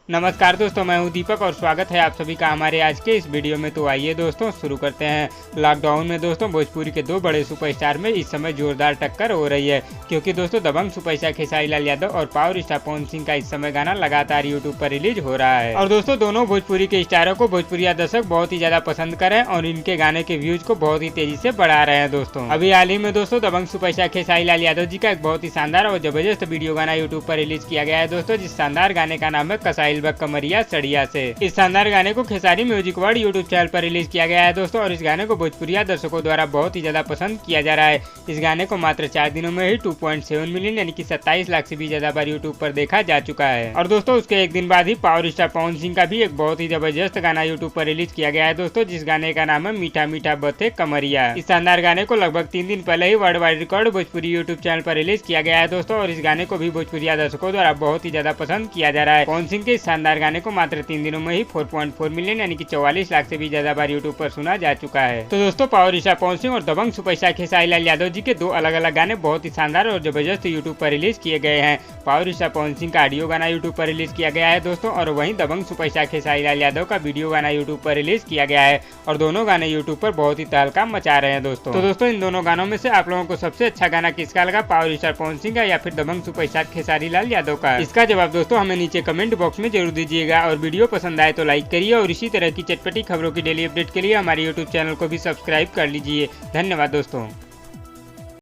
नमस्कार दोस्तों, मैं हूं दीपक और स्वागत है आप सभी का हमारे आज के इस वीडियो में। तो आइए दोस्तों शुरू करते हैं। लॉकडाउन में दोस्तों भोजपुरी के दो बड़े सुपरस्टार में इस समय जोरदार टक्कर हो रही है, क्योंकि दोस्तों दबंग सुपरस्टार खेसारी लाल यादव और पावर स्टार पवन सिंह का इस समय गाना लगातार यूट्यूब पर रिलीज हो रहा है। और दोस्तों दोनों भोजपुरी के स्टारों को भोजपुरिया दर्शक बहुत ही ज्यादा पसंद कर रहे हैं और इनके गाने के व्यूज को बहुत ही तेजी से बढ़ा रहे हैं। दोस्तों अभी हाल ही में दोस्तों दबंग सुपरस्टार खेसारी लाल यादव जी का एक बहुत ही शानदार और जबरदस्त वीडियो गाना यूट्यूब पर रिलीज किया गया है दोस्तों, जिस शानदार गाने का नाम है कसाइल ब कमरिया सड़िया से। इस शानदार गाने को Khesari music world YouTube channel पर रिलीज किया गया है दोस्तों, और इस गाने को भोजपुरिया दर्शकों द्वारा बहुत ही ज्यादा पसंद किया जा रहा है। इस गाने को मात्र 4 दिनों में ही 2.7 मिलियन यानी कि 27 लाख से भी ज्यादा बार यूट्यूब पर देखा जा चुका है। और दोस्तों उसके एक दिन बाद ही पावर स्टार पवन सिंह का भी एक बहुत ही जबरदस्त गाना यूट्यूब पर रिलीज किया गया है दोस्तों, जिस गाने का नाम है मीठा मीठा बथे कमरिया। इस शानदार गाने को लगभग 3 दिन पहले ही world wide record Bhojpuri YouTube channel पर रिलीज किया गया है दोस्तों, और इस गाने को भी भोजपुरिया दर्शकों द्वारा बहुत ही ज्यादा पसंद किया जा रहा है। पवन सिंह के इस शानदार गाने को मात्र 3 दिनों में ही 4.4 मिलियन यानी कि 44 लाख से भी ज्यादा बार यूट्यूब पर सुना जा चुका है। तो दोस्तों पावर स्टार पवन सिंह और दबंग सुपरस्टार खेसारी लाल यादव जी के दो अलग अलग गाने बहुत ही शानदार और जबरदस्त यूट्यूब पर रिलीज किए गए हैं। पावर स्टार पवन सिंह का ऑडियो गाना यूट्यूब पर रिलीज किया गया है दोस्तों, और वहीं दबंग सुपरस्टार खेसारी लाल यादव का वीडियो गाना यूट्यूब पर रिलीज किया गया है, और दोनों गाने यूट्यूब पर बहुत ही तहलका मचा रहे हैं दोस्तों। तो दोस्तों इन दोनों गानों में से आप लोगों को सबसे अच्छा गाना किसका लगा, पावर स्टार पवन सिंह का या फिर दबंग सुपरस्टार खेसारी लाल यादव का? इसका जवाब दोस्तों हमें नीचे कमेंट बॉक्स में जरूर दीजिएगा, और वीडियो पसंद आए तो लाइक करिए, और इसी तरह की चटपटी खबरों की डेली अपडेट के लिए हमारे यूट्यूब चैनल को भी सब्सक्राइब कर लीजिए। धन्यवाद दोस्तों।